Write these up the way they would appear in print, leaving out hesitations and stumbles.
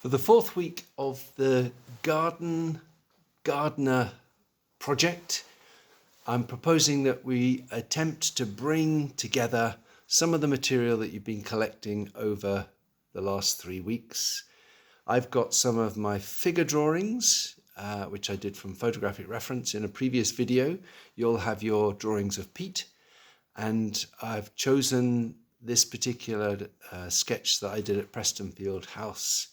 For the fourth week of the Gardener project, I'm proposing that we attempt to bring together some of the material that you've been collecting over the last 3 weeks. I've got some of my figure drawings, which I did from photographic reference in a previous video. You'll have your drawings of peat, and I've chosen this particular sketch that I did at Prestonfield House.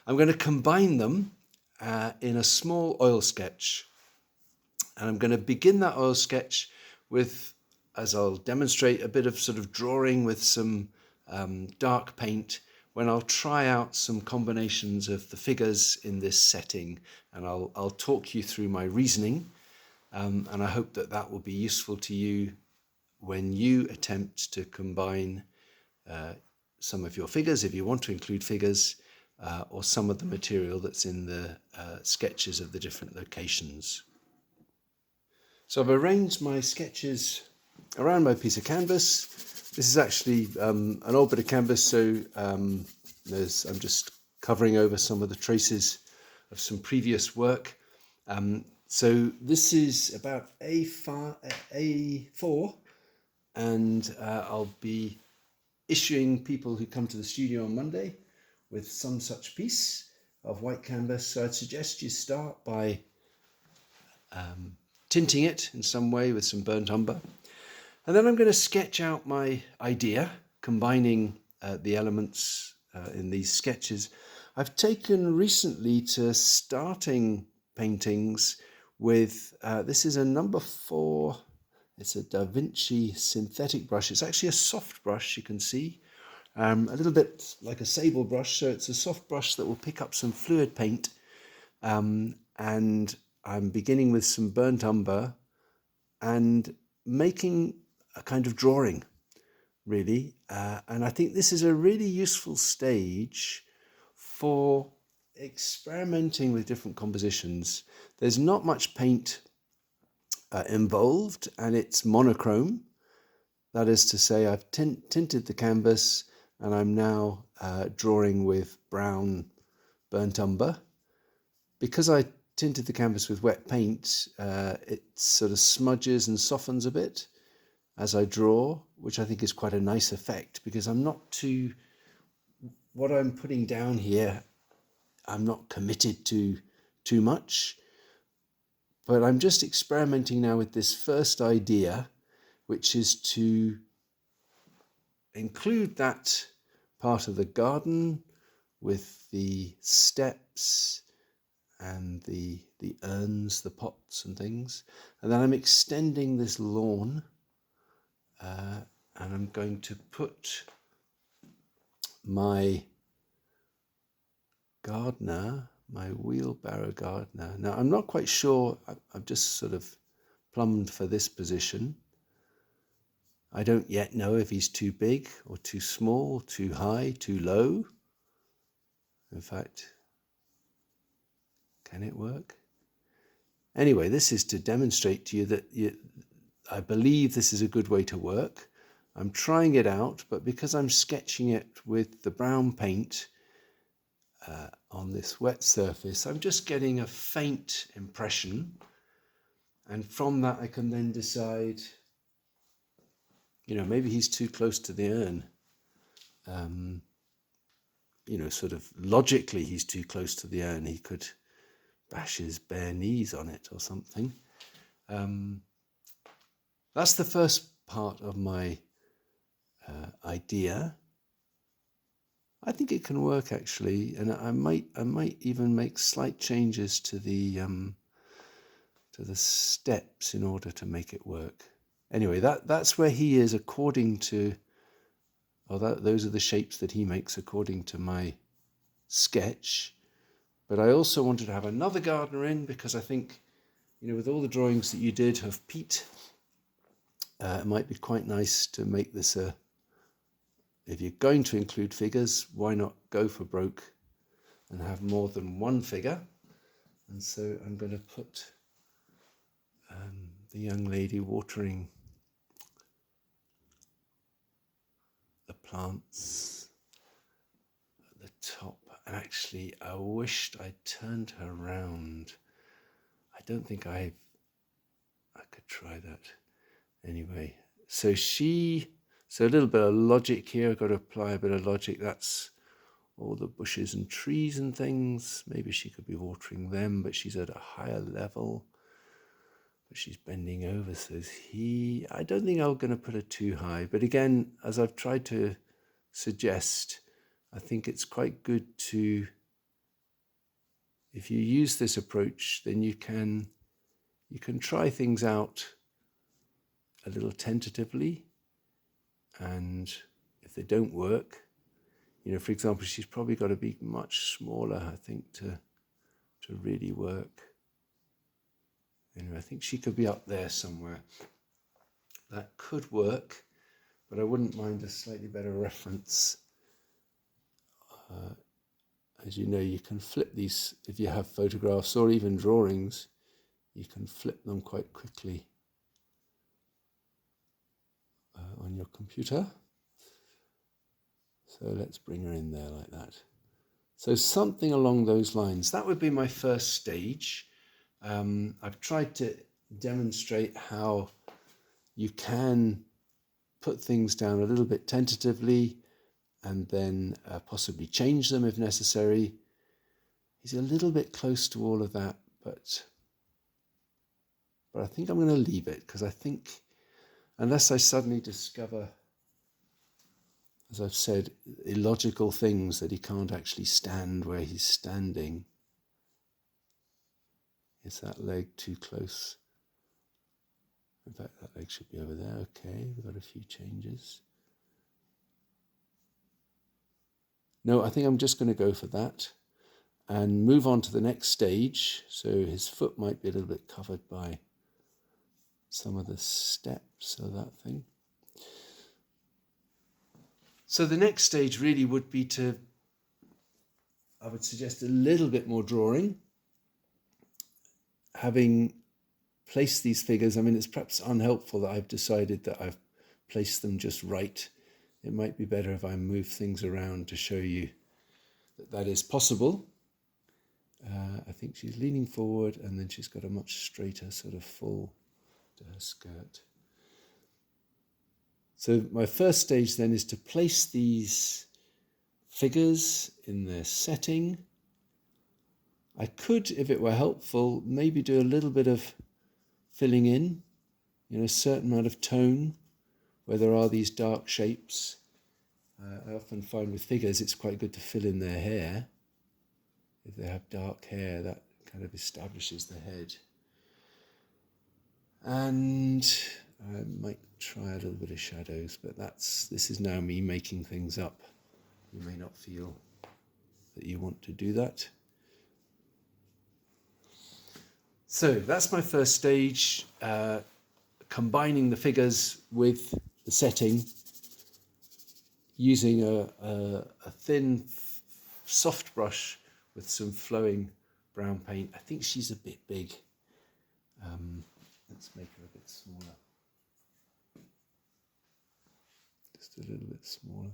I'm going to combine them in a small oil sketch, and I'm going to begin that oil sketch with, as I'll demonstrate, a bit of sort of drawing with some dark paint, when I'll try out some combinations of the figures in this setting, and I'll talk you through my reasoning, and I hope that that will be useful to you when you attempt to combine some of your figures, if you want to include figures, or some of the material that's in the sketches of the different locations. So I've arranged my sketches around my piece of canvas. This is actually an old bit of canvas, so I'm just covering over some of the traces of some previous work. So this is about A4, and I'll be issuing people who come to the studio on Monday with some such piece of white canvas. So I'd suggest you start by tinting it in some way with some burnt umber. And then I'm going to sketch out my idea, combining the elements in these sketches. I've taken recently to starting paintings with, this is a number 4, it's a Da Vinci synthetic brush. It's actually a soft brush, you can see. A little bit like a sable brush, so it's a soft brush that will pick up some fluid paint, and I'm beginning with some burnt umber and making a kind of drawing, really, and I think this is a really useful stage for experimenting with different compositions. There's not much paint involved, and it's monochrome. That is to say, I've tinted the canvas, and I'm now drawing with brown burnt umber. Because I tinted the canvas with wet paint, it sort of smudges and softens a bit as I draw, which I think is quite a nice effect, because what I'm putting down here, I'm not committed to too much, but I'm just experimenting now with this first idea, which is to include that part of the garden with the steps and the urns, the pots and things. And then I'm extending this lawn, and I'm going to put my gardener, my wheelbarrow gardener. Now, I'm not quite sure, I've just sort of plumbed for this position. I don't yet know if he's too big or too small, too high, too low. In fact, can it work? Anyway, this is to demonstrate to you that I believe this is a good way to work. I'm trying it out, but because I'm sketching it with the brown paint on this wet surface, I'm just getting a faint impression. And from that, I can then decide, maybe he's too close to the urn. Sort of logically, he's too close to the urn. He could bash his bare knees on it or something. That's the first part of my idea. I think it can work, actually, and I might even make slight changes to the steps in order to make it work. Anyway, that's where he is according to, those are the shapes that he makes according to my sketch. But I also wanted to have another gardener in, because I think, with all the drawings that you did of peat, it might be quite nice to make this if you're going to include figures, why not go for broke and have more than one figure? And so I'm going to put the young lady watering the plants at the top, And actually, I wished I'd turned her round. I don't think I could try that. Anyway, so a little bit of logic here. I've got to apply a bit of logic. That's all the bushes and trees and things. Maybe she could be watering them, but she's at a higher level. But she's bending over, says he. I don't think I'm going to put her too high. But again, as I've tried to suggest, I think it's quite good to, if you use this approach, then you can try things out a little tentatively. And if they don't work, for example, she's probably got to be much smaller, I think, to really work. Anyway, I think she could be up there somewhere. That could work, but I wouldn't mind a slightly better reference. As you know, you can flip these, if you have photographs or even drawings, you can flip them quite quickly on your computer. So let's bring her in there like that. So something along those lines. That would be my first stage. I've tried to demonstrate how you can put things down a little bit tentatively and then possibly change them if necessary. He's a little bit close to all of that, but I think I'm going to leave it, because I think unless I suddenly discover, as I've said, illogical things that he can't actually stand where he's standing. Is that leg too close? In fact, that leg should be over there. Okay, we've got a few changes. No, I think I'm just going to go for that and move on to the next stage. So his foot might be a little bit covered by some of the steps of that thing. So the next stage really would be to, I would suggest, a little bit more drawing. Having placed these figures, I mean, it's perhaps unhelpful that I've decided that I've placed them just right. It might be better if I move things around to show you that that is possible. I think she's leaning forward, and then she's got a much straighter sort of fall to her skirt. So my first stage then is to place these figures in their setting. I could, if it were helpful, maybe do a little bit of filling in, a certain amount of tone where there are these dark shapes. I often find with figures it's quite good to fill in their hair. If they have dark hair, that kind of establishes the head. And I might try a little bit of shadows, but this is now me making things up. You may not feel that you want to do that. So that's my first stage, combining the figures with the setting, using a thin, soft brush with some flowing brown paint. I think she's a bit big. Let's make her a bit smaller. Just a little bit smaller.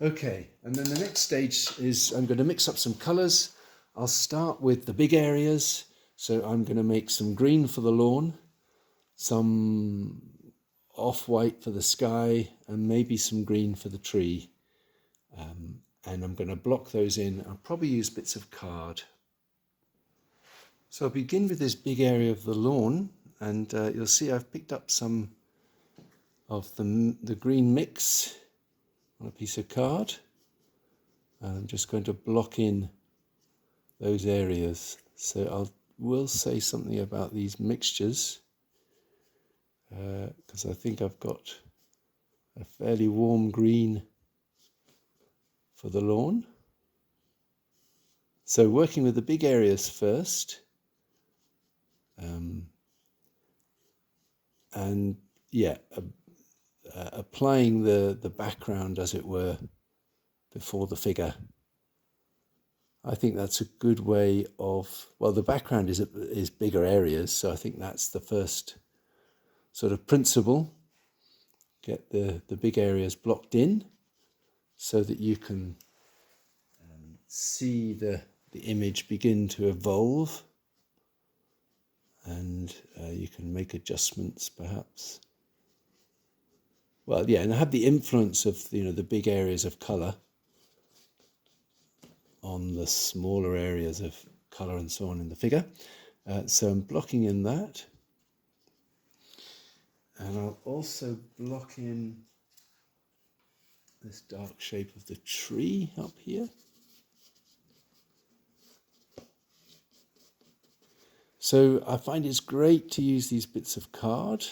Okay, and then the next stage is I'm going to mix up some colours. I'll start with the big areas. So I'm going to make some green for the lawn, some off-white for the sky, and maybe some green for the tree. And I'm going to block those in. I'll probably use bits of card. So I'll begin with this big area of the lawn, and you'll see I've picked up some of the green mix on a piece of card. And I'm just going to block in those areas. So will say something about these mixtures, because I think I've got a fairly warm green for the lawn. So working with the big areas first, and applying the background, as it were, before the figure. I think that's a good way of, well, the background is bigger areas, so I think that's the first sort of principle. Get the big areas blocked in so that you can see the image begin to evolve, and you can make adjustments perhaps. Well, yeah, and have the influence of the big areas of colour on the smaller areas of colour and so on in the figure. So I'm blocking in that. And I'll also block in this dark shape of the tree up here. So I find it's great to use these bits of card.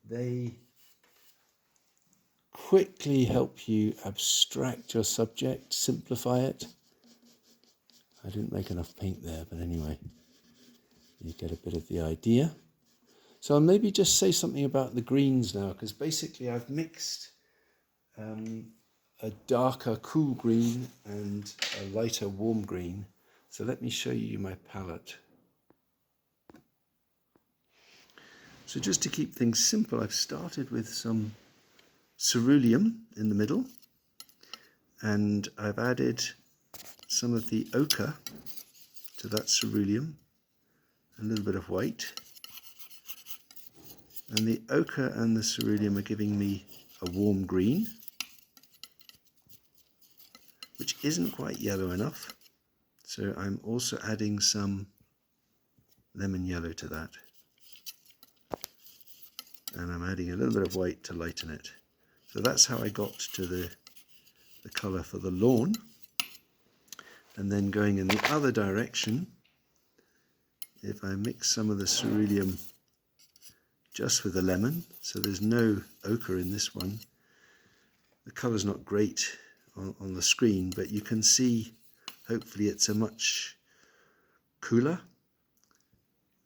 They quickly help you abstract your subject, simplify it. I didn't make enough paint there, but anyway, you get a bit of the idea. So I'll maybe just say something about the greens now, because basically I've mixed a darker cool green and a lighter warm green. So let me show you my palette. So just to keep things simple, I've started with some ceruleum in the middle, and I've added some of the ochre to that ceruleum, a little bit of white, and the ochre and the ceruleum are giving me a warm green, which isn't quite yellow enough, so I'm also adding some lemon yellow to that, and I'm adding a little bit of white to lighten it. So that's how I got to the colour for the lawn. And then going in the other direction, if I mix some of the ceruleum just with the lemon, so there's no ochre in this one. The colour's not great on the screen, but you can see hopefully it's a much cooler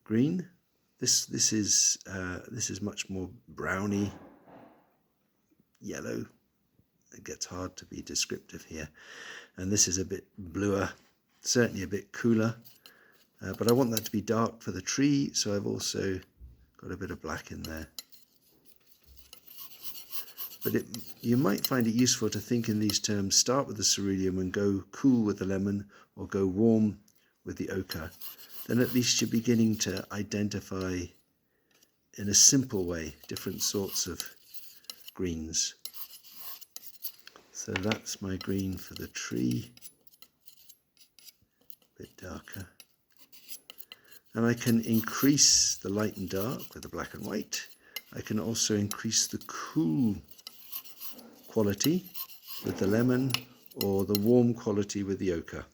green. This is much more browny yellow. It gets hard to be descriptive here. And this is a bit bluer, certainly a bit cooler. But I want that to be dark for the tree, so I've also got a bit of black in there. But you might find it useful to think in these terms, start with the ceruleum and go cool with the lemon, or go warm with the ochre. Then at least you're beginning to identify in a simple way different sorts of greens. So that's my green for the tree, a bit darker. And I can increase the light and dark with the black and white. I can also increase the cool quality with the lemon, or the warm quality with the ochre.